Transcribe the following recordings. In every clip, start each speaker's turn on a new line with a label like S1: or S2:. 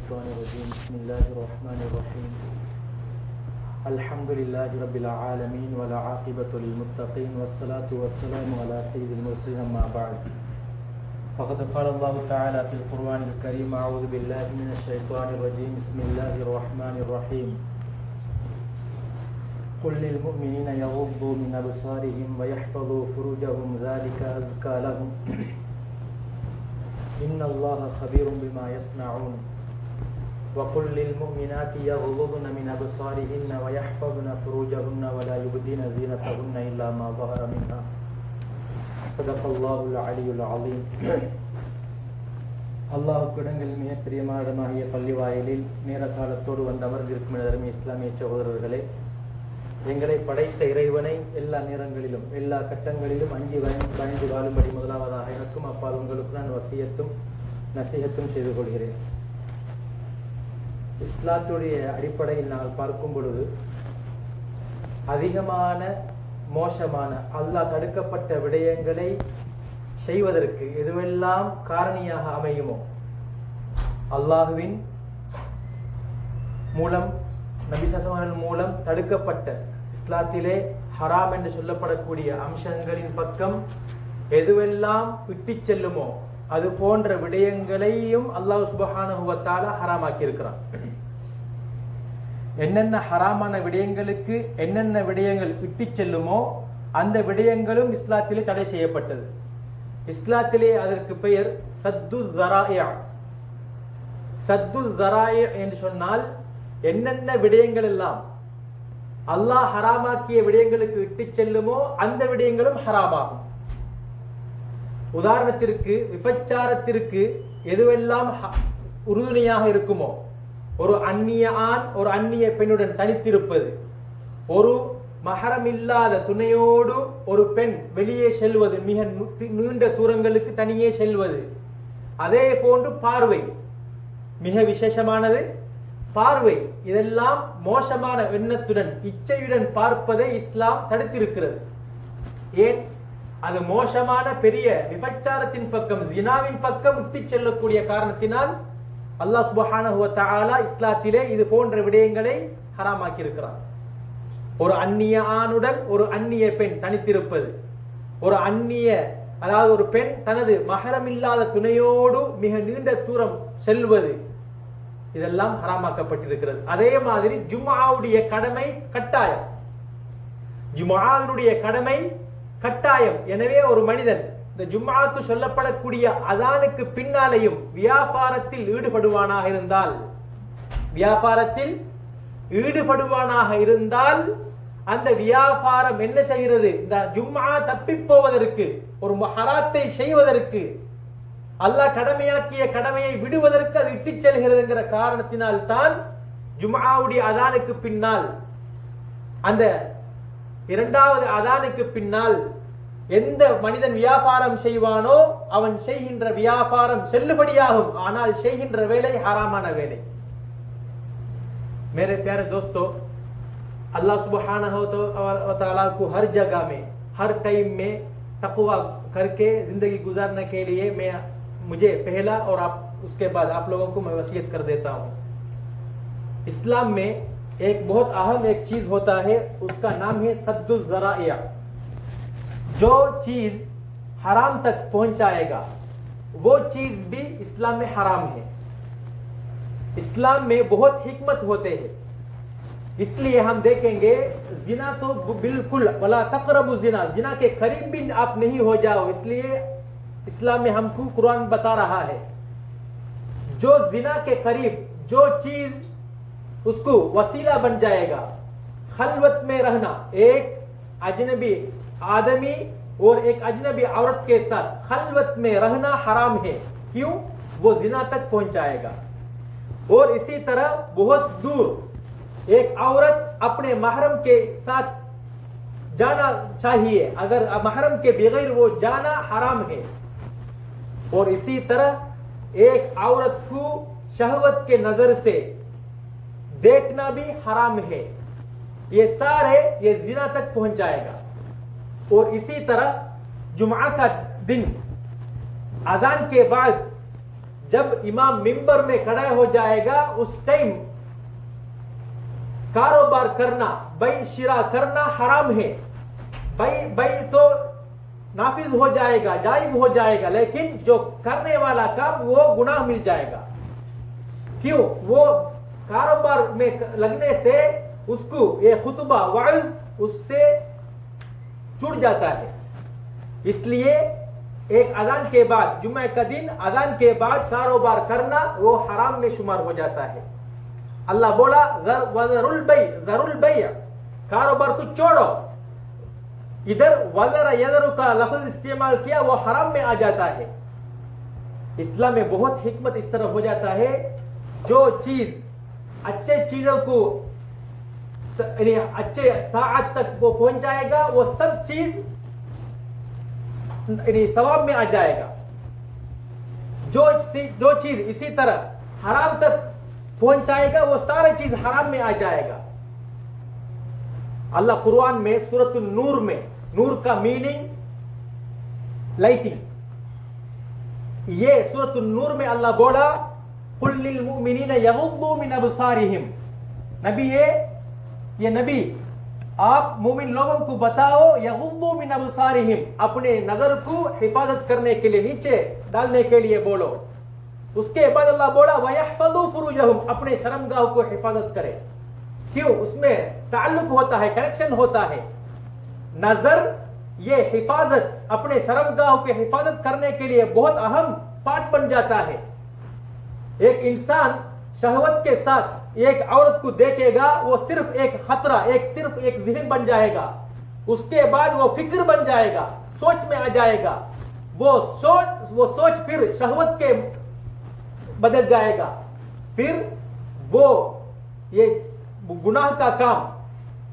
S1: الشيطان الرجيم بسم الله الرحمن الرحيم الحمد لله رب العالمين والعاقبة للمتقين والصلاة والسلام على سيد المرسلين أما بعد فقد قال الله تعالى في القرآن الكريم أعوذ بالله من الشيطان الرجيم بسم الله الرحمن الرحيم قل للمؤمنين يغضوا من أبصارهم ويحفظوا فروجهم ذلك أزكى لهم إن الله خبير بما يصنعون وقل للمؤمنات يغضضن من أبصارهن ويحفظن فروجهن ولا يبدين زينتهن إلا ما ظهر منها صدق الله العلي العظيم. அல்லாஹ்வுக்கு இடங்களில் மிக பிரியமான இடமாகிய பள்ளி வாயிலில் நேர காலத்தோடு வந்து அமர்ந்திருக்கும் அருமை இஸ்லாமிய சகோதரர்களே, எங்களை படைத்த இறைவனை எல்லா நேரங்களிலும் எல்லா கட்டங்களிலும் அஞ்சி பயந்து வாழும்படி முதலாவதாக எனக்கும் அப்பால் உங்களுக்கு நான் வசியத்தும் நசீகத்தும் செய்து கொள்கிறேன். இஸ்லாத்துடைய அடிப்படையில் நாங்கள் பார்க்கும் பொழுது அதிகமான மோசமான அல்லாஹ் தடுக்கப்பட்ட விடயங்களை செய்வதற்கு எதுவெல்லாம் காரணியாக அமையுமோ, அல்லாஹுவின் மூலம் நபி ஸல்லல்லாஹு மூலம் தடுக்கப்பட்ட இஸ்லாத்திலே ஹராம் என்று சொல்லப்படக்கூடிய அம்சங்களின் பக்கம் எதுவெல்லாம் விட்டுச் செல்லுமோ அது போன்ற விடயங்களையும் அல்லாஹ் சுப்ஹானஹு வ தஆலா ஹராமாக்கி இருக்கிறான். என்னென்ன ஹராமான விடயங்களுக்கு என்னென்ன விடயங்கள் விட்டுச் செல்லுமோ அந்த விடயங்களும் இஸ்லாத்திலே தடை செய்யப்பட்டது. இஸ்லாத்திலே அதற்கு பெயர் சத்து ஸராஇ. சத்து ஸராஇ என்று சொன்னால் என்னென்ன விடயங்கள் எல்லாம் அல்லாஹ் ஹராமாக்கிய விடயங்களுக்கு விட்டு செல்லுமோ அந்த விடயங்களும் ஹராமாகும். உதாரணத்திற்கு விபச்சாரத்திற்கு எதுவெல்லாம் உறுதுணையாக இருக்குமோ, ஒரு அந்நிய ஆண் ஒரு அந்நிய பெண்ணுடன் தனித்திருப்பது, ஒரு மஹரம் இல்லாத துணையோடு ஒரு பெண் வெளியே செல்வது, மிக நீண்ட தூரங்களுக்கு தனியே செல்வது, அதே போன்று பார்வை மிக விசேஷமானது பார்வை, இதெல்லாம் மோசமான எண்ணத்துடன் இச்சையுடன் பார்ப்பதை இஸ்லாம் தடுத்திருக்கிறது. ஏன்? அது மோசமான பெரிய விபச்சாரத்தின் பக்கம் ஜினாவின் பக்கம் விட்டு செல்லக்கூடிய காரணத்தினால் அல்லாஹ் சுப்ஹானஹு வ தஆலா இஸ்லாத்திலே இது போன்ற விடயங்களை ஹராமாக்கி இருக்கிறார். ஒரு அந்நிய ஆணுடன் ஒரு அந்நிய பெண் தனித்திருப்பது, ஒரு அந்நிய அதாவது ஒரு பெண் தனது மஹரம் இல்லாத துணையோடு மிக நீண்ட தூரம் செல்வது, இதெல்லாம் ஹராமாக்கப்பட்டிருக்கிறது. அதே மாதிரி ஜும்ஆவுடைய கடமை கட்டாயம். ஜும்ஆவினுடைய கடமை கட்டாயம். எனவே ஒரு மனிதன் இந்த ஜும்ஆக்கு சொல்லப்படக்கூடிய அதானுக்கு பின்னாலேயும் வியாபாரத்தில் ஈடுபடுவானாக இருந்தால் அந்த வியாபாரம் என்ன செய்கிறது? இந்த ஜும்ஆ தப்பி போவதற்கு, ஒரு ஹராத்தை செய்வதற்கு, அல்லாஹ் கடமையாக்கிய கடமையை விடுவதற்கு அது இட்டுச் செல்கிறதுங்கிற காரணத்தினால் தான் ஜும்ஆவுடைய அதானுக்கு பின்னால், அந்த இரண்டாவது அதானுக்கு பின்னால் எந்த மனிதன் வியாபாரம் செய்வானோ அவன் செய்கின்ற வியாபாரம் செல்லுபடியாகும். ஆனால் செய்கின்ற வேலை ஹராமான வேலை. मेरे प्यारे दोस्तों, अल्लाह सुब्हानहू व तआला को हर जगह में हर टाइम में तक़वा करके जिंदगी गुजारने के लिए मुझे पहला और आप उसके बाद आप लोगों को मैं वसीयत कर देता हूँ. इस्लाम में एक बहुत अहम एक चीज होता है, उसका नाम है सद्दु ज़राइया. जो चीज हराम तक पहुंचाएगा वो चीज भी इस्लाम में हराम है. इस्लाम में बहुत हिकमत होते हैं. इसलिए हम देखेंगे जिना तो बिल्कुल वला तक़रबु जिना, जिना के करीब भी आप नहीं हो जाओ. इसलिए इस्लाम में हमको कुरान बता रहा है जो जिना के करीब जो चीज उसको वसीला बन जाएगा, खलवत में रहना, एक अजनबी आदमी और एक अजनबी औरत के साथ खलवत में रहना हराम है. क्यों? वो जिना तक पहुंचाएगा. और इसी तरह बहुत दूर एक औरत अपने महरम के साथ जाना चाहिए, अगर महरम के बगैर वो जाना हराम है. और इसी तरह एक औरत को शहवत के नजर से देखना भी हराम है. ये सारे ये जिना तक पहुंच जाएगा. और इसी तरह जुम्आ का दिन अजान के बाद जब इमाम मिंबर में खड़ा हो जाएगा उस टाइम कारोबार करना, बै शिरा करना हराम है। बै तो नाफिज हो जाएगा, जायज हो जाएगा, लेकिन जो करने वाला काम वो गुनाह मिल जाएगा। क्यों? वो कारोबार में लगने से उसको ये खुतबा वाइज उससे छूट जाता है। इसलिए एक अजान के बाद, जुम्मे का दिन अजान के बाद कारोबार करना वो हराम में शुमार हो जाता है। अल्लाह बोला वज़रुल बै, कारोबार को छोड़ो। इधर वज़र यज़रु का लफ्ज इस्तेमाल किया, वो हराम में आ जाता है। इस्लाम में बहुत हिकमत इस तरह हो जाता है, जो चीज अच्छे चीजों को अच्छे ताअत तक वो पहुंचाएगा, वो सब चीज सवाब में आ जाएगा। जो चीज इसी तरह हराम तक पहुंचाएगा, वो सारी चीज हराम में आ जाएगा। अल्लाह कुरान में सूरत नूर में, नूर का मीनिंग लाइटिंग, ये सूरत नूर में अल्लाह बोला कुल लिल मुमिनीन यगुद्दू मिन अबसारिहिम। नबी ये नबी आप मोमिन लोगों को बताओ, यगुद्दू मिन अबसारिहिम, अपने नजर को हिफाजत करने के लिए, नीचे डालने के लिए बोलो। उसके बाद अल्लाह बोला वयहफज़ू फुरूजहुम, अपने शर्मगाह को हिफाजत करे। क्यों? उसमें ताल्लुक होता है, कनेक्शन होता है। नजर ये हिफाजत, अपने शर्मगाह की हिफाजत करने के लिए बहुत अहम पार्ट बन जाता है। एक इंसान शहवत के साथ एक औरत को देखेगा, वो सिर्फ एक खतरा, सिर्फ एक ज़हन बन जाएगा। उसके बाद वो फिक्र बन जाएगा, सोच में आ जाएगा। वो सोच फिर शहवत के बदल जाएगा। फिर वो ये गुनाह का काम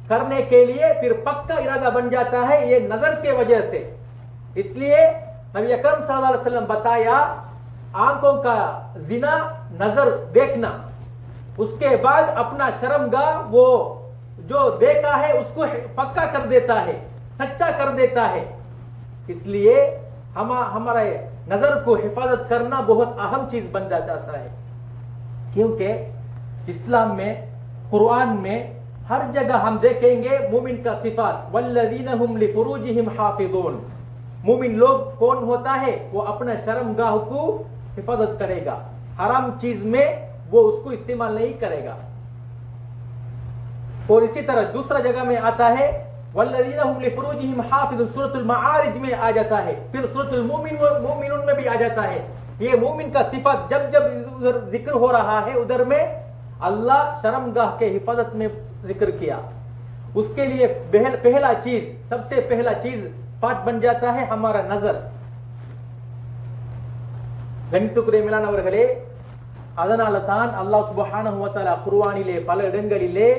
S1: करने के लिए फिर पक्का इरादा बन जाता है, ये नजर के वजह से। इसलिए नबी अकरम सल्लल्लाहु अलैहि वसल्लम बताया, आंखों का जिना नजर देखना, उसके बाद अपना शर्मगाह वो जो देखा है उसको पक्का कर देता है, सच्चा कर देता है। इसलिए हमारे नजर को हिफाजत करना बहुत अहम चीज बन जाता है, क्योंकि इस्लाम में, कुरान में हर जगह हम देखेंगे मोमिन का सिफात, वल्लज़ीना हुम लिफुरूजिहिम हाफिज़ून। मोमिन लोग कौन होता है? वो अपना शर्मगाह को हिफाजत करेगा, हराम चीज में वो उसको इस्तेमाल नहीं करेगा। और इसी तरह दूसरा जगह में आता है वल्लज़ीना हुम लिफुरूजिहिम हाफिज़ून, सूरतुल माआरिज में आ जाता है, फिर सूरतुल मोमिनून में भी आ जाता है। ये मोमिन का सिफात जब जब उधर जिक्र हो रहा है, उधर में अल्लाह शर्मगाह के हिफाजत में जिक्र किया। उसके लिए पहला चीज, सबसे पहला चीज पार्ट बन जाता है हमारा नजर। கணித்துக்குரிய மேலானவர்களே, அதனால தான் அல்லாஹ் சுப்ஹானஹு வ தஆலா குர்ஆனிலே பல இடங்களிலே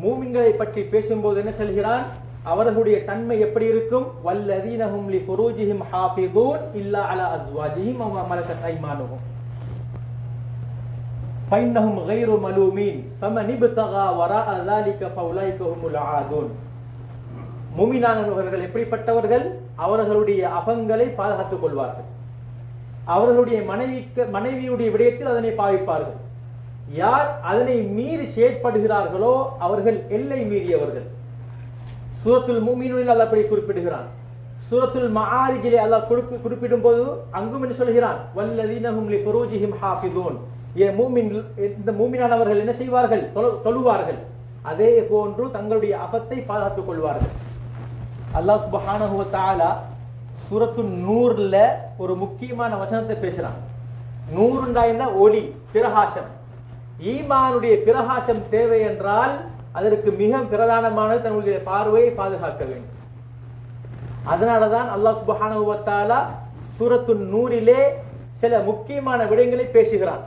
S1: மூமின்களை பற்றி பேசும்போது என்ன சொல்கிறான்? அவர்களுடைய தன்மை எப்படி இருக்கும்? வல்லதீன ஹும் லிஃபுரூஜிஹிம் ஹாஃபிதூன் இல்லா அலா அஸ்வாஜிஹிம் வ மா மலகத் ஐமானுஹும் ஃபைன்னஹும் கைரு மலூமீன் ஃபமன் இப்தகா வராஅ ذلك ஃபௌலைக ஹுமுல் ஆதூன். மூமினானவர்கள் எப்படிப்பட்டவர்கள்? அவர்களுடைய அபங்களை பாதுகாத்துக் கொள்வார்கள், அவர்களுடைய மனைவியுடைய விடயத்தில் அதனை பாவிப்பார்கள். யார் அதனை மீறி செயற்படுகிறார்களோ அவர்கள் எல்லை மீறியவர்கள். சூரத்துல் முஃமினூனில் அல்லாஹ் அப்படி குறிப்பிடுகிறான். சூரத்துல் மஆரிஜிலே அல்லாஹ் குறிப்பிடும் போது அங்கும் என்ன சொல்கிறான்? வல்லதீன ஹும் லிஃபுரூஜிஹிம் ஹாஃபிதூன். இந்த மூமினானவர்கள் என்ன செய்வார்கள்? தொழுவார்கள், அதே போன்று தங்களுடைய அபத்தை பாதுகாத்துக் கொள்வார்கள். அல்லாஹ் சுப்ஹானஹு வ தஆலா சூரத்து நூர்ல ஒரு முக்கியமான வசனத்தை பேசுறான். நூறுண்டா என்ன? ஒளி, பிரகாசம். ஈமானுடைய பிரகாசம் தேவை என்றால் அதற்கு மிக பிரதானமானது தன்னுடைய பார்வையை பாதுகாக்க வேண்டும். அதனாலதான் அல்லாஹ் சுப்ஹானஹு வ தஆலா சூரத்து நூரிலே சில முக்கியமான விடயங்களை பேசுகிறான்.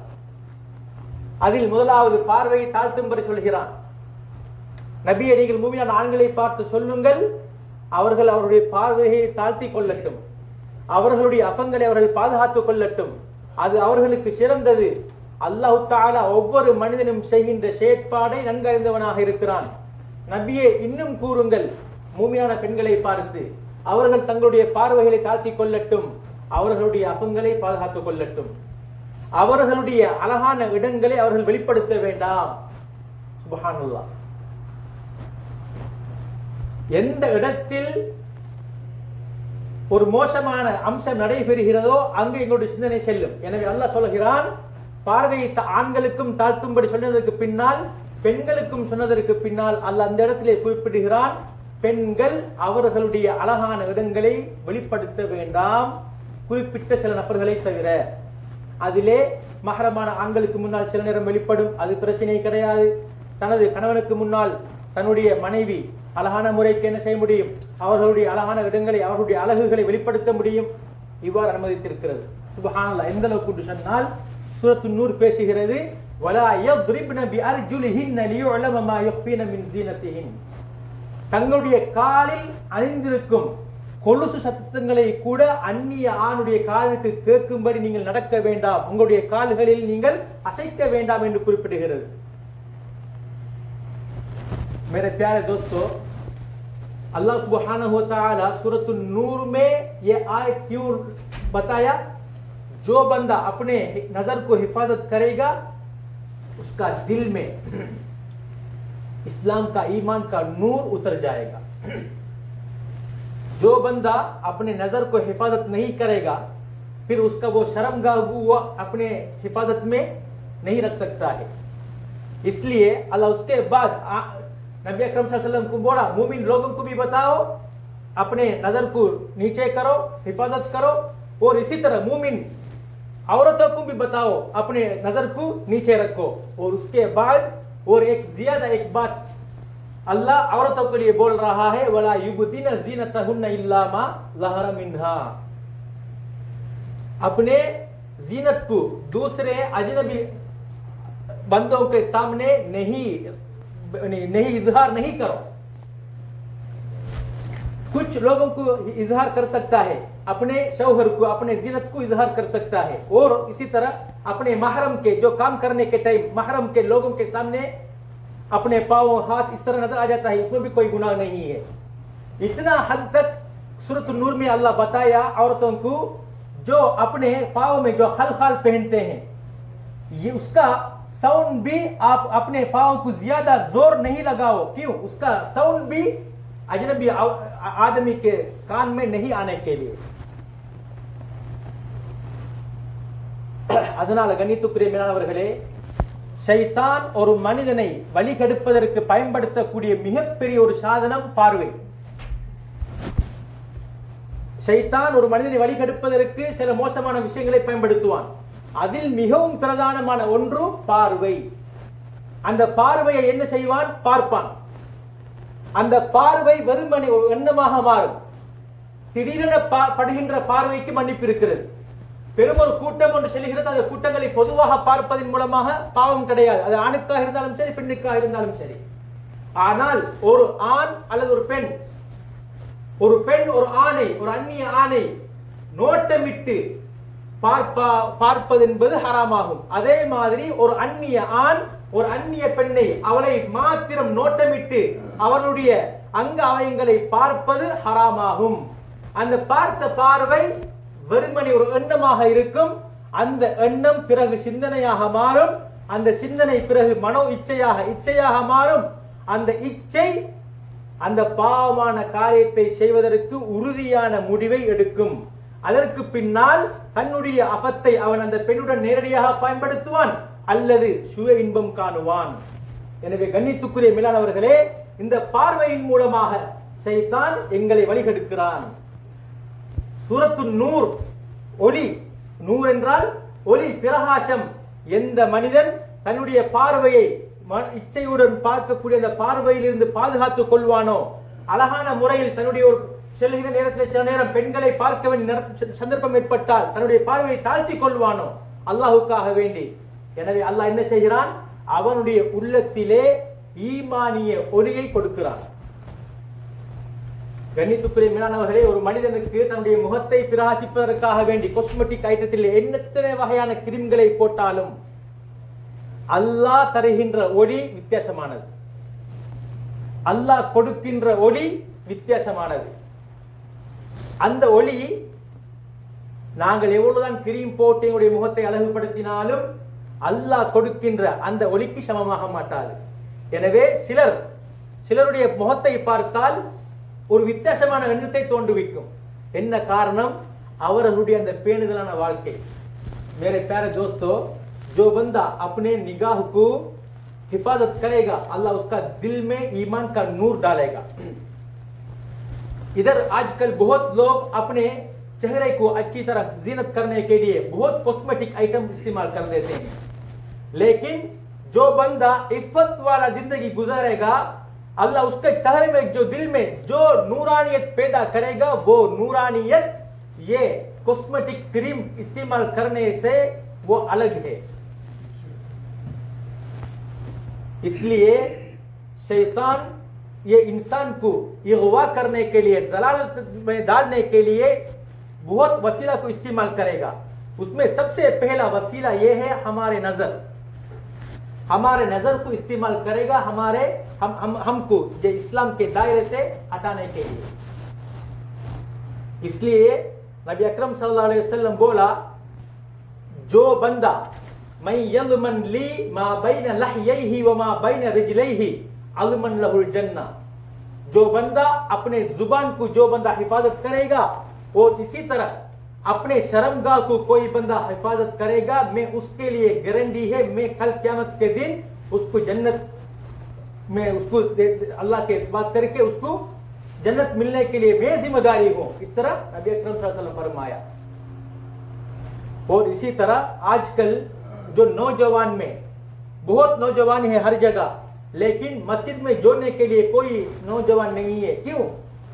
S1: அதில் முதலாவது பார்வையை தாழ்த்தும்படி சொல்கிறான். நபியே, நீங்கள் மூமினான ஆண்களை பார்த்து சொல்லுங்கள், அவர்கள் அவருடைய பார்வையை தாழ்த்தி கொள்ளட்டும், அவர்களுடைய அபங்களை அவர்கள் பாதுகாத்துக் கொள்ளட்டும், அது அவர்களுக்கு சிறந்தது. அல்லாஹ் தஆலா ஒவ்வொரு மனிதனும் செய்கின்ற செயற்பாடை நன்கறிந்தவனாக இருக்கிறான். நபியே, இன்னும் கூறுங்கள் மூமினான பெண்களை பார்த்து, அவர்கள் தங்களுடைய பார்வைகளை தாழ்த்தி கொள்ளட்டும், அவர்களுடைய அபங்களை பாதுகாத்துக் கொள்ளட்டும். அவர்களுடைய அழகான இடங்களை அவர்கள் வெளிப்படுத்த வேண்டாம். சுப்ஹானல்லாஹ். எந்த இடத்தில் ஒரு மோசமான அம்சம் நடைபெறுகிறதோ அங்கு எங்களுடைய சிந்தனை செல்லும். எனவே அல்லாஹ் சொல்கிறான், பார்வையை ஆண்களுக்கும் தாழ்த்தும்படி சொன்னதற்கு பின்னால் பெண்களுக்கும் சொன்னதற்கு பின்னால் அல்லாஹ் அந்த இடத்திலே குறிப்பிடுகிறான், பெண்கள் அவர்களுடைய அழகான இடங்களை வெளிப்படுத்த வேண்டாம், குறிப்பிட்ட சில நபர்களை தவிர. அதிலே மஹரமான ஆண்களுக்கு முன்னால் சில நேரம் வெளிப்படும், அது பிரச்சனை கிடையாது. தனது கணவனுக்கு முன்னால் தன்னுடைய மனைவி அழகான முறைக்கு என்ன செய்ய முடியும், அவர்களுடைய அழகான இடங்களை அவர்களுடைய அழகுகளை வெளிப்படுத்த முடியும். இவ்வாறு அனுமதித்திருக்கிறது. சுப்ஹானல்லாஹ். எந்த அளவுக்கு சொன்னால் சூரத்து நூர் பேசுகிறது, வலா யضربن بأرجلهن ليعلم ما يخفين من زينتهن. தங்களுடைய காலில் அணிந்திருக்கும் கொலுசு சத்தங்களை கூட அந்நிய ஆணுடைய காலுக்கு கேட்கும்படி நீங்கள் நடக்க வேண்டாம், உங்களுடைய கால்களில் நீங்கள் அசைக்க வேண்டாம் என்று குறிப்பிடுகிறது. मेरे प्यारे दोस्तों, अल्लाह सुब्हानहु व तआला सूरत नूर में ये आयत क्यों बताया? जो बंदा अपने नजर को हिफाजत करेगा उसका दिल में इस्लाम का ईमान का नूर उतर जाएगा. जो बंदा अपने नजर को हिफाजत नहीं करेगा फिर उसका वो शर्मगाह वो अपने हिफाजत में नहीं रख सकता है. इसलिए अल्लाह उसके बाद नबी अकरम सल्लल्लाहु अलैहि वसल्लम को बोला, मोमिन लोगों को भी बताओ अपने नजर को नीचे करो, हिफाजत करो, और इसी तरह मोमिन औरतों को भी बताओ अपने नजर को नीचे रखो. और उसके बाद और एक ज्यादा एक बात अल्लाह औरतों के लिए बोल रहा है, वला युबदीना ज़ीनतहुन्ना इल्ला मा ज़हरा मिन्हा. अपने जीनत को दूसरे अजनबी बंदों के सामने नहीं इजहार नहीं करो. कुछ लोगों को इजहार कर सकता है, अपने शौहर को अपने जीनत को इजहार कर सकता है, और इसी तरह अपने महरम के जो काम करने के टाइम महरम के लोगों के सामने अपने पाँव हाथ इस तरह नजर आ जाता है, इसमें भी कोई गुनाह नहीं है. इतना हद तक सूरत नूर में अल्लाह बताया औरतों को जो अपने पाँव में जो खलखाल पहनते हैं, ये उसका साउंड भी आप अपने पाँव को ज्यादा जोर नहीं लगाओ. क्यों? उसका साउंड भी अजनबी आदमी के कान में नहीं आने के लिए. அதனால கண்ணியத்துக்குரிய மேலானவர்களே, ஷைத்தான் ஒரு மனிதனை வழிகெடுப்பதற்கு பயன்படுத்தக்கூடிய மிகப்பெரிய ஒரு சாதனம் பார்வை. ஷைத்தான் ஒரு மனிதனை வழிகெடுப்பதற்கு சில மோசமான விஷயங்களை பயன்படுத்துவான். அதில் மிகவும் பிரதானமான ஒன்று பார்வை. அந்த பார்வையை என்ன செய்வான்? பார்ப்பான். அந்த பார்வை வெறுமனே ஒரு எண்ணமாக மாறும். திடீரென படுகின்ற பார்வைக்கு மன்னிப்பு இருக்கிறது. பெரும் ஒரு கூட்டம் ஒன்று செல்கிறது, அந்த கூட்டங்களை பொதுவாக பார்ப்பதன் மூலமாக பாவம் கிடையாது. அது ஆணுக்காக இருந்தாலும் சரி, பெண்ணுக்காக இருந்தாலும் சரி. ஆனால் ஒரு ஆண் அல்லது ஒரு பெண் ஒரு ஆணை, ஒரு அந்நிய ஆணை நோட்டமிட்டு பார்ப்பது என்பது ஹராமாகும். அதே மாதிரி ஒரு அந்நிய ஆண் ஒரு அந்நிய பெண்ணை அவளை மாத்திரம் நோட்டமிட்டு அவனுடைய அங்க அவயங்களை பார்ப்பது ஹராமாகும். அந்த பார்த்த பார்வை வெறுமனே ஒரு எண்ணமாக இருக்கும். அந்த எண்ணம் பிறகு சிந்தனையாக மாறும். அந்த சிந்தனை பிறகு மனோ இச்சையாக மாறும். அந்த இச்சை அந்த பாவமான காரியத்தை செய்வதற்கு உறுதியான முடிவை எடுக்கும். அதற்கு பின்னால் தன்னுடைய அபத்தை அவன் அந்த பெண்ணுடன் நேரடியாக பயன்படுத்துவான் அல்லது சுய இன்பம் காணுவான். எனவே கண்ணியத்துக்குரிய மேலானவர்களே, இந்த பார்வையின் மூலமாக ஷைத்தான் எங்களை வழிகெடுக்கிறான். சூரத்து நூர், ஒளி. நூர் என்றால் ஒளி, பிரகாசம். எந்த மனிதன் தன்னுடைய பார்வையை இச்சையுடன் பார்க்கக்கூடிய அந்த பார்வையிலிருந்து பாதுகாத்துக் கொள்வானோ, அழகான முறையில் தன்னுடைய ஒரு செல்கிற நேரத்தில் சில நேரம் பெண்களை பார்க்க வேண்டிய சந்தர்ப்பம் ஏற்பட்டால் தன்னுடைய பார்வையை தாழ்த்திக் கொள்வானோ அல்லாஹுக்காக வேண்டி. எனவே அல்லாஹ் என்ன செய்கிறான்? அவனுடைய உள்ளத்திலே ஈமானிய ஒளியை கொடுக்கிறான். கண்ணியத்துக்குரிய மேலானவர்களே, ஒரு மனிதனுக்கு தன்னுடைய முகத்தை பிரகாசிப்பதற்காக வேண்டி காஸ்மெட்டிக் ஐட்டத்தில் எத்தனை வகையான கிரீம்களை போட்டாலும் அல்லாஹ் தருகின்ற ஒளி வித்தியாசமானது. அல்லாஹ் கொடுக்கின்ற ஒளி வித்தியாசமானது. அந்த ஒளி நாங்கள் எவ்வளவுதான் கிரீம் போட்டு எங்களுடைய முகத்தை அழகுபடுத்தினாலும் அல்லாஹ் கொடுக்கின்ற அந்த ஒளிக்கு சமமாக மாட்டாது. எனவே சிலருடைய முகத்தை பார்த்தால் ஒரு வித்தியாசமான எண்ணத்தை தோன்றுவிக்கும். என்ன காரணம்? அவர்களுடைய அந்த பேணுதலான வாழ்க்கை. मेरे प्यारे दोस्तों, जो बंदा अपने निगाह को हिफाजत करेगा, अल्लाह उसका दिल में ईमान का नूर डालेगा. इधर आजकल बहुत लोग अपने चेहरे को अच्छी तरह जीनत करने के लिए बहुत कॉस्मेटिक आइटम इस्तेमाल कर देते हैं, लेकिन जो बंदा इफ्फत वाला जिंदगी गुजारेगा, अल्लाह उसके चेहरे में, जो दिल में जो नूरानियत पैदा करेगा, वो नूरानियत ये कॉस्मेटिक क्रीम इस्तेमाल करने से वो अलग है. इसलिए शैतान ये इंसान को इग़वा करने के लिए, ज़लालत में डालने के लिए बहुत वसीला को इस्तेमाल करेगा. उसमें सबसे पहला वसीला ये है हमारे नजर को इस्तेमाल करेगा, हमको जो इस्लाम के दायरे से हटाने के लिए. इसलिए नबी अकरम सल्लल्लाहु अलैहि वसल्लम बोला, जो बंदा मैं यज़मन ली मा बैन लहयैहि व मा बैन रिजलैहि अज़मन लहुल जन्नह. जो बंदा अपने जुबान को जो बंदा हिफाजत करेगा, वो इसी तरह अपने शर्मगाह को कोई बंदा हिफाजत करेगा, मैं उसके लिए गारंटी है, मैं कल क़यामत के दिन उसको जन्नत में, उसको अल्लाह के बात करके उसको जन्नत मिलने के लिए मैं जिम्मेदारी हूं. इस तरह नबी अकरम सल्लल्लाहु अलैहि वसल्लम फरमाया. और इसी तरह आजकल जो नौजवान में, बहुत नौजवान है हर जगह, लेकिन मस्जिद में जोड़ने के लिए कोई नौजवान नहीं है. क्यों?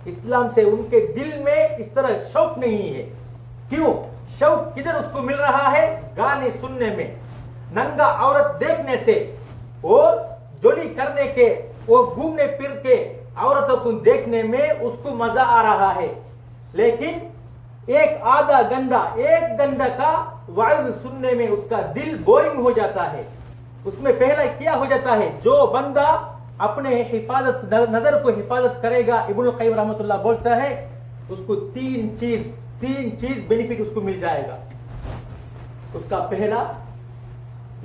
S1: इस्लाम से उनके दिल में इस तरह शौक नहीं है. क्यों? शौक किधर उसको मिल रहा है? गाने सुनने में, नंगा औरत देखने से, और जोली करने के, वो घूमने फिर के औरतों को देखने में उसको मजा आ रहा है. लेकिन एक घंटा का वाइज सुनने में उसका दिल बोरिंग हो जाता है. उसमें पहला क्या हो जाता है? जो बंदा अपने नजर को हिफाजत करेगा, इब्नुल क़य्यिम रहमतुल्लाह बोलता है, उसको तीन चीज बेनिफिट उसको मिल जाएगा. उसका पहला,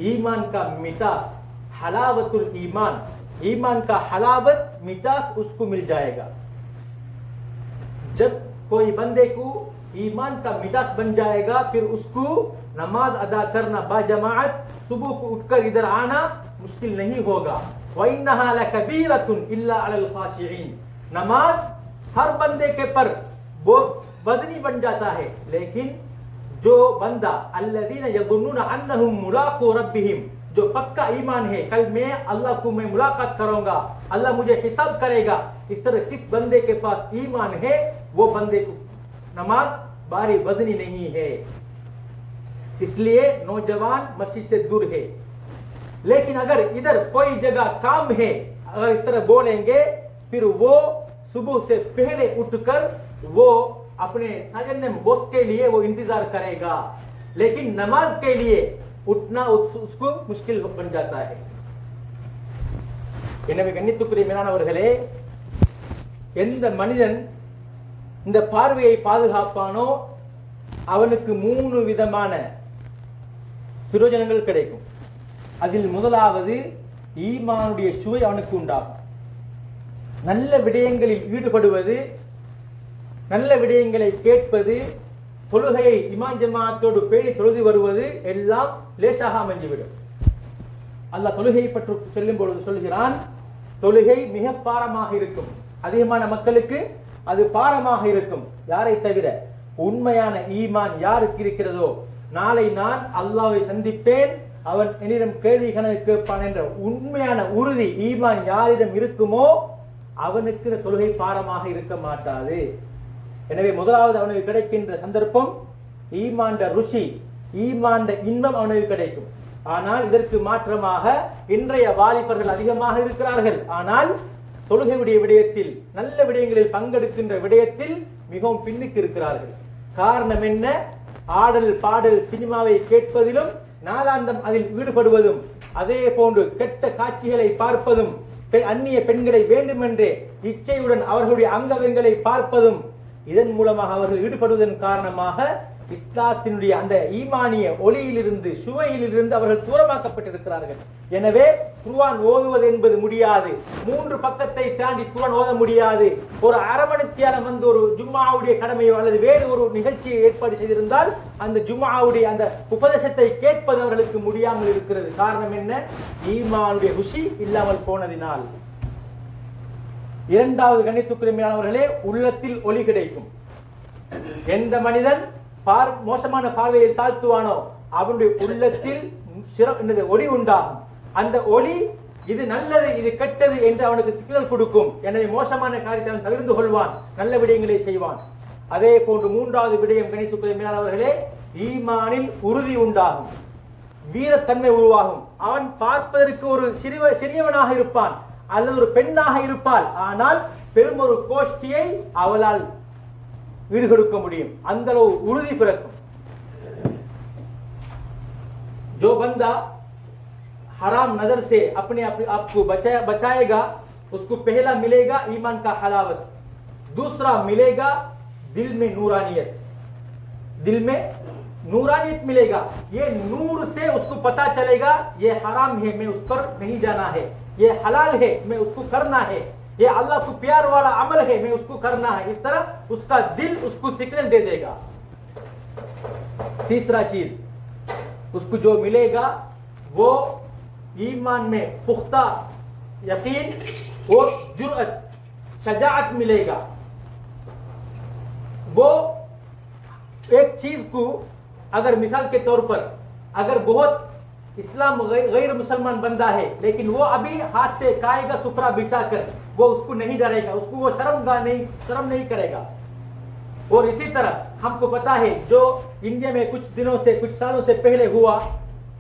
S1: ईमान का मिठास, हलावतुल ईमान का हलावत मिठास उसको मिल जाएगा. जब कोई बंदे को ईमान का मिठास बन जाएगा, फिर उसको नमाज अदा करना बाजमाअत, सुबह को उठकर इधर आना मुश्किल नहीं होगा. वइन्नहा लकबीरतुन इल्ला अलल खाशिईन. नमाज हर बंदे के पर वो वजनी बन जाता है, लेकिन जो बंदा अल्लज़ीना यज़ुन्नुना अन्नहुम मुलाक़ू रब्बिहिम, जो पक्का ईमान है, कल मैं अल्लाह को मैं मुलाकात करूंगा, अल्लाह मुझे हिसाब करेगा, इस तरह किस बंदे के पास ईमान है, वो बंदे को नमाज बारी वजनी नहीं है. इसलिए नौजवान मस्जिद से दूर है. लेकिन अगर इधर कोई जगह काम है, अगर इस तरह बोलेंगे, फिर वो सुबह से पहले उठकर वो अपने साजन बोस के लिए वो इंतजार करेगा, लेकिन नमाज के लिए उठना उसको मुश्किल बन जाता है. எனவே கண்ணியத்துக்குரிய மேலானவர்களே, எந்த மனிதன் இந்த பார்வையை பாதுகாப்பானோ அவனுக்கு 3 விதமான பிரயோஜனங்கள் கிடைக்கும். அதில் முதலாவது, ஈமானுடைய சுவை அவனுக்கு உண்டாகும். நல்ல விடயங்களில் ஈடுபடுவது, நல்ல விடயங்களை கேட்பது, தொழுகையை இமாம் ஜமாஅத்தோடு பேணி தொழுது வருவது எல்லாம் லேசாக அமைந்துவிடும். அல்லாஹ் தொழுகையை பற்றி சொல்லும் பொழுது சொல்கிறான், தொழுகை மிக பாரமாக இருக்கும். அதிகமான மக்களுக்கு அது பாரமாக இருக்கும். யாரை தவிர? உண்மையான ஈமான் யாருக்கு இருக்கிறதோ, நாளை நான் அல்லாஹ்வை சந்திப்பேன், அவன் என்னிடம் கேள்வி கணக்கு கேட்பான் என்ற உண்மையான உறுதி ஈமான் யாரிடம் இருக்குமோ அவனுக்கு தொழுகை பாரமாக இருக்க மாட்டாது. எனவே முதலாவது அவனுக்கு கிடைக்கின்ற சந்தர்ப்பம் ஈமான்ட ருசி, ஈமான்ட இன்பம் அவனுக்கு கிடைக்கும். ஆனால் இதற்கு மாற்றமாக இன்றைய வாலிபர்கள் அதிகமாக இருக்கிறார்கள். ஆனால் தொழுகையுடைய விடயத்தில், நல்ல விடயங்களில் பங்கெடுக்கின்ற விடயத்தில் மிகவும் பின்னுக்கு இருக்கிறார்கள். காரணம் என்ன? ஆடல் பாடல் சினிமாவை கேட்பதிலும் நாளாந்தம் அதில் ஈடுபடுவதும், அதே போன்று கெட்ட காட்சிகளை பார்ப்பதும், அந்நிய பெண்களை வேண்டுமென்றே இச்சையுடன் அவர்களுடைய அங்கங்களை பார்ப்பதும், இதன் மூலமாக அவர்கள் ஈடுபடுவதன் காரணமாக இஸ்லாத்தினுடைய அந்த ஈமானிய ஒளியிலிருந்து சுவையிலிருந்து அவர்கள் தூரமாக்கப்பட்டிருக்கிறார்கள். எனவே குர்ஆன் ஓதுவது என்பது முடியாது. 3 பக்கத்தை தாண்டி குர்ஆன் ஓத முடியாது. ஒரு அரை மணித்தியாலம் வந்து ஒரு ஜும்ஆவுடைய கடமையோ அல்லது வேறு ஒரு நிகழ்ச்சியை ஏற்பாடு செய்திருந்தால் அந்த ஜும்ஆவுடைய அந்த உபதேசத்தை கேட்பது அவர்களுக்கு முடியாமல் இருக்கிறது. காரணம் என்ன? ஈமானுடைய ருசி இல்லாமல் போனதினால். இரண்டாவது கண்ணியத்துக்குரியவர்களே, உள்ளத்தில் ஒளி கிடைக்கும். எந்த மனிதன் மோசமான பார்வையை தாழ்த்துவானோ அவனுடைய உள்ளத்தில் ஒளி உண்டாகும். அந்த ஒளி இது நல்லது இது கெட்டது என்று அவனுக்கு சிக்னல் கொடுக்கும். எனவே மோசமான காரியத்தை அவன் தவிர்த்து கொள்வான், நல்ல விடயங்களை செய்வான். அதே போன்று மூன்றாவது விடயம் கணித்துக்குரியவர்களே, ஈமானில் உறுதி உண்டாகும், வீரத்தன்மை உருவாகும். அவன் பார்ப்பதற்கு ஒரு சிறியவனாக இருப்பான் அல்லது ஒரு பெண்ணாக இருப்பாள், ஆனால் பெரும் ஒரு கோஷ்டியை அவளால் ஈடுகொடுக்க முடியும். அந்த அளவு உறுதி பிறக்கும். जो बंदा हराम नजर से अपने आप को बचाएगा उसको पहला मिलेगा ईमान का हलावत, दूसरा मिलेगा दिल में नूरानियत, दिल में नूरानियत मिलेगा. ये नूर से उसको पता चलेगा ये हराम है मैं उस पर नहीं जाना है, ये हलाल है मैं उसको करना है, ये अल्लाह को प्यार वाला अमल है मैं उसको करना है. इस तरह उसका दिल उसको सिग्नल दे देगा. तीसरा चीज उसको जो मिलेगा वो ईमान में पुख्ता यकीन और जुर्अत शजाअत मिलेगा. वो एक चीज को अगर मिसाल के तौर पर अगर बहुत इस्लाम गैर मुसलमान बंदा है लेकिन वो अभी हाथ से खाएगा सुपरा बिछाकर, वो उसको नहीं डरेगा, उसको वो शर्म नहीं करेगा. और इसी तरह हमको पता है जो इंडिया में कुछ दिनों से कुछ सालों से पहले हुआ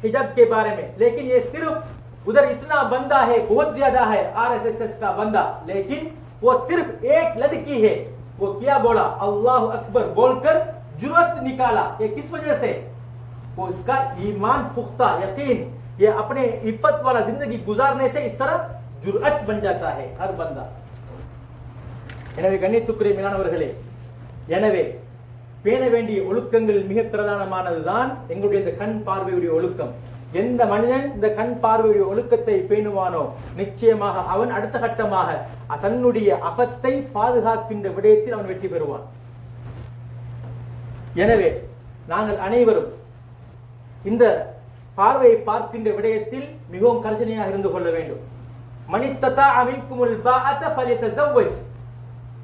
S1: हिजाब के बारे में, लेकिन ये सिर्फ उधर इतना बंदा है, बहुत ज्यादा है आरएसएस का बंदा, लेकिन वो सिर्फ एक लड़की है, वो क्या बोला अल्लाह अकबर बोलकर जुर्अत निकाला. ये किस वजह से? वो इसका ईमान पुख्ता यकीन, ये अपने इफ्फत वाला जिंदगी गुजारने से इस तरह जुर्अत बन जाता है हर बंदा. எனவே கண்ணியத்துக்குரிய மேலானவர்களே, எனவே பேண வேண்டிய ஒழுக்கங்களில் மிக பிரதானமானதுதான் எங்களுடைய இந்த கண் பார்வையுடைய ஒழுக்கம். எந்த மனிதன் இந்த கண் பார்வையுடைய ஒழுக்கத்தை பேணுவானோ நிச்சயமாக அவன் அடுத்த கட்டமாக தன்னுடைய அகத்தை பாதுகாக்கின்ற விடயத்தில் அவன் வெற்றி பெறுவான். எனவே நாங்கள் அனைவரும் இந்த பார்வையை பார்க்கின்ற விடயத்தில் மிகவும் கரிசனையாக இருந்து கொள்ள வேண்டும். மனிஸ்ததா மின்குமுல் பாஅத ஃபல்யதஸவ்வஜ்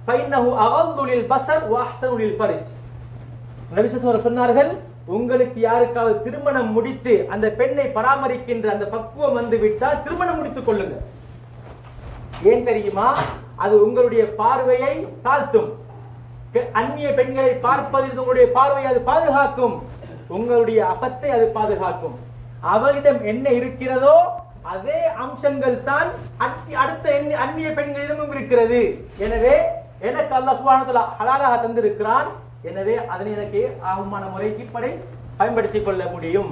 S1: ஃபைன்னஹு அகல்லு லில்பஸர் வ அஹ்ஸனு லில்ஃபர்ஜ். நபி ஸல்லல்லாஹு அலைஹி சொன்னார்கள், உங்களுக்கு யாருக்காவது திருமணம் முடித்து அந்த பெண்ணை பராமரிக்கின்ற அந்த பக்குவம் வந்து விட்டால் திருமணம் முடித்துக் கொள்ளுங்கள். ஏன் தெரியுமா? அது உங்களுடைய பார்வையை தாழ்த்தும். அந்நிய பெண்களை பார்ப்பதில் உங்களுடைய பார்வையை அது பாதுகாக்கும், உங்களுடைய அகத்தை அது பாதுகாக்கும். அவளிடம் என்ன இருக்கிறதோ அதே அம்சங்கள் தான் அடுத்த அந்நிய பெண்களிடமும் இருக்கிறது. எனவே எனக்கு அல்லாஹ் சுப்ஹானஹு வ தஆலா ஹலாலாக தந்திருக்கிறான், எனவே அதனை எனக்கு ஆகுமான முறைக்கு பயன்படுத்திக் கொள்ள முடியும்.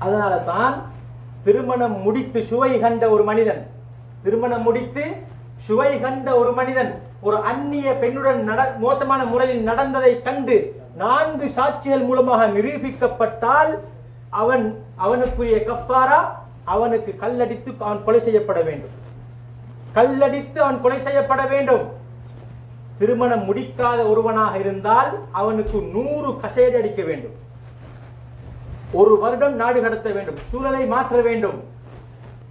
S1: அதனால தான் திருமணம் முடித்து சுவை கண்ட ஒரு மனிதன், திருமணம் முடித்து சுவை கண்ட ஒரு மனிதன் ஒரு அந்நிய பெண்ணுடன் மோசமான முறையில் நடந்ததை கண்டு 4 சாட்சிகள் மூலமாக நிரூபிக்கப்பட்டால் அவனுக்குரிய கஃபாரா அவனுக்கு கல்லடித்து அவன் கொலை செய்யப்பட வேண்டும். கல்லடித்து அவன் கொலை செய்யப்பட வேண்டும். திருமணம் முடிக்காத ஒருவனாக இருந்தால் அவனுக்கு 100 கசையடி அடிக்க வேண்டும். 1 வருடம் நாடு கடத்த வேண்டும், சூழலை மாற்ற வேண்டும்.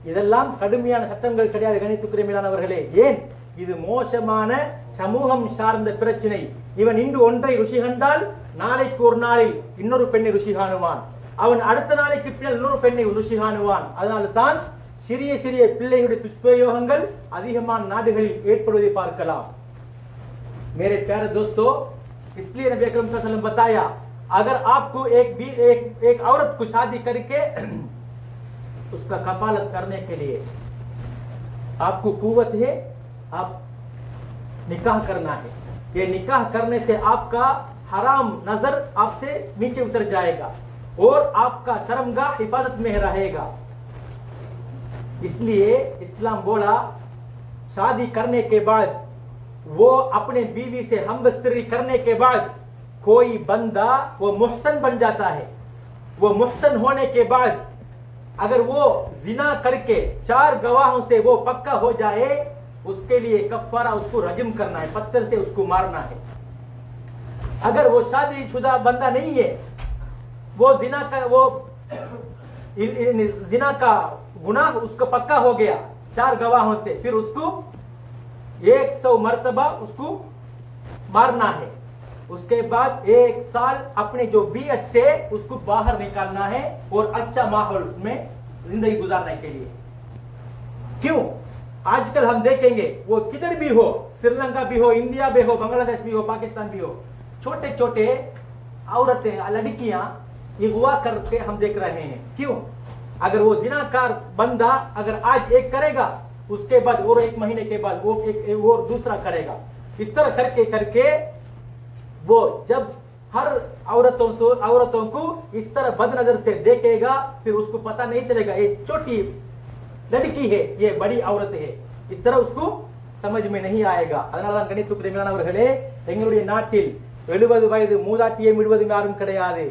S1: இதெல்லாம் கடுமையான சட்டங்கள் கிடையாது கணித்துக்குரிய மேலானவர்களே. ஏன்? இது மோசமான சமூகம் சார்ந்த பிரச்சனை. இவன் இன்று ஒன்றை ருசி கண்டால் நாளைக்கு ஒரு நாளில் இன்னொரு பெண்ணை ருசி காணுவான், அவன் அடுத்த நாளைக்கு பின்னால் இன்னொரு பெண்ணை ருசி காணுவான். அதனால தான் சிறிய சிறிய பிள்ளைகளுடைய துஷ்பிரயோகங்கள் அதிகமான நாடுகளில் ஏற்படுவதை பார்க்கலாம். मेरे प्यारे दोस्तों, इसलिए नबी अकरम सल्लल्लाहु अलैहि वसल्लम बताया, अगर आपको एक औरत को शादी करके उसका कफालत करने के लिए आपको कुव्वत है, आप निकाह करना है. ये निकाह करने से आपका हराम नजर आपसे नीचे उतर जाएगा और आपका शर्मगाह हिफाजत में रहेगा. इसलिए इस्लाम बोला शादी करने के बाद वो अपने बीवी से हमबस्तरी करने के बाद کوئی بندہ وہ محسن بن جاتا ہے, وہ محسن ہونے کے بعد اگر وہ زنا کر کے 4 گواہوں سے وہ پکا ہو جائے, اس کے لیے کفارہ اس کو رجم کرنا ہے, پتھر سے اس کو مارنا ہے. اگر وہ شادی شدہ بندہ نہیں ہے, وہ زنا کا گناہ اس کو پکا ہو گیا 4 گواہوں سے, پھر اس کو 100 مرتبہ اس کو مارنا ہے. اس کے بعد 1 سال اپنے جو بیعت سے اس کو باہر نکالنا ہے اور اچھا ماحول میں زندگی گزارنے کے لیے. کیوں؟ آج کل ہم دیکھیں گے وہ کدھر بھی ہو, سری لنکا بھی ہو, انڈیا بھی ہو, بنگلہ دیش بھی ہو, پاکستان بھی ہو, چھوٹے چھوٹے عورتیں, لڑکیاں اغوا کر کے ہم دیکھ رہے ہیں. کیوں؟ اگر وہ زناکار بندہ اگر آج ایک کرے گا, اس کے بعد اور 1 مہینے کے بعد وہ ایک اور دوسرا کرے گا. اس طرح کر کے وہ جب ہر عورتوں کو اس طرح بد نظر سے دیکھے گا, پھر اس کو پتہ نہیں چلے گا یہ چھوٹی لڑکی ہے, یہ بڑی عورت ہے. اس طرح اس کو سمجھ میں نہیں آئے گا. அதனால கணித்துக்குரிய மேலானவர்களே, எங்களுடைய நாட்டில் 70 வயது மூதாட்டியை விடுவதும் யாரும் கிடையாது,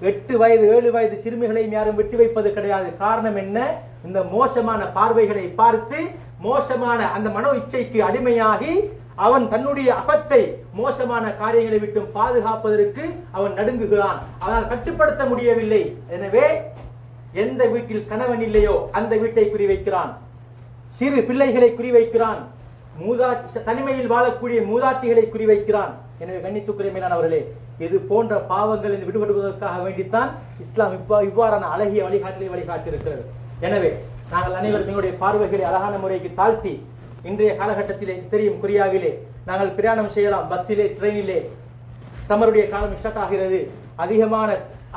S1: 8 வயது 7 வயது சிறுமிகளையும் யாரும் வெட்டி வைப்பது கிடையாது. காரணம் என்ன? இந்த மோசமான பார்வைகளை பார்த்து மோசமான அந்த மனோ இச்சைக்கு அடிமையாகி அவன் தன்னுடைய அபத்தை மோசமான காரியங்களை விட்டு பாதுகாப்பதற்கு அவன் நடுங்குகிறான். அவனால் கட்டுப்படுத்த முடியவில்லை. எனவே எந்த வீட்டில் கணவன் இல்லையோ அந்த வீட்டை குறிவைக்கிறான், சிறு பிள்ளைகளை குறிவைக்கிறான், தனிமையில் வாழக்கூடிய மூதாட்டிகளை குறிவைக்கிறான். எனவே கண்ணியத்துக்குரிய மேலானவர்களே, இது போன்ற பாவங்களில் விடுபடுவதற்காக வேண்டித்தான் இஸ்லாம் இவ்வாறான அழகிய வழிகாட்டலை வழிகாட்டியிருக்கிறது. எனவே நாங்கள் அனைவரும் எங்களுடைய பார்வைகளை அழகான முறைக்கு தாழ்த்தி, இன்றைய காலகட்டத்திலே தெரியும், கொரியாவிலே நாங்கள் பிரயாணம் செய்யலாம், பஸ்ஸிலே, ட்ரெயினிலே. சமருடைய காலம் ஸ்டார்ட் ஆகிறது. அதிகமான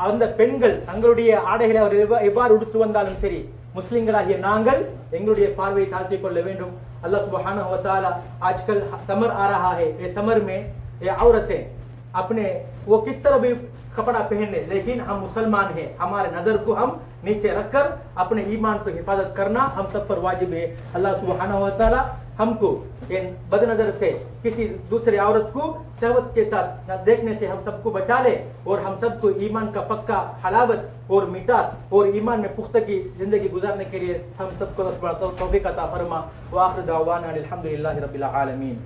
S1: அந்த பெண்கள் தங்களுடைய ஆடைகளை அவர் எவ்வாறு உடுத்து வந்தாலும் சரி, मुस्लिमगளாகிய நாங்கள் எங்களுடைய பார்வையை தாழ்த்திக் கொள்ள வேண்டும். अल्लाह सुब्हानहू व तआला आजकल समर आ रहा है, ये समर में ये औरतें अपने वो किस तरह भी कपड़ा पहने, लेकिन हम मुसलमान हैं, हमारे नजर को हम नीचे रखकर अपने ईमान को हिफाजत करना हम सब पर वाजिब है. अल्लाह सुब्हानहू व तआला हमको इन बदनजर से किसी दूसरे औरत को शहवत के साथ देखने से हम सबको बचा ले, और हम सबको ईमान का पक्का हलावत और मिठास और ईमान में पुख्तगी जिंदगी गुजारने के लिए हम सबको तौफीक अता फरमा. व आखिर दावाना अल्हम्दुलिल्लाहि रब्बिल आलमीन.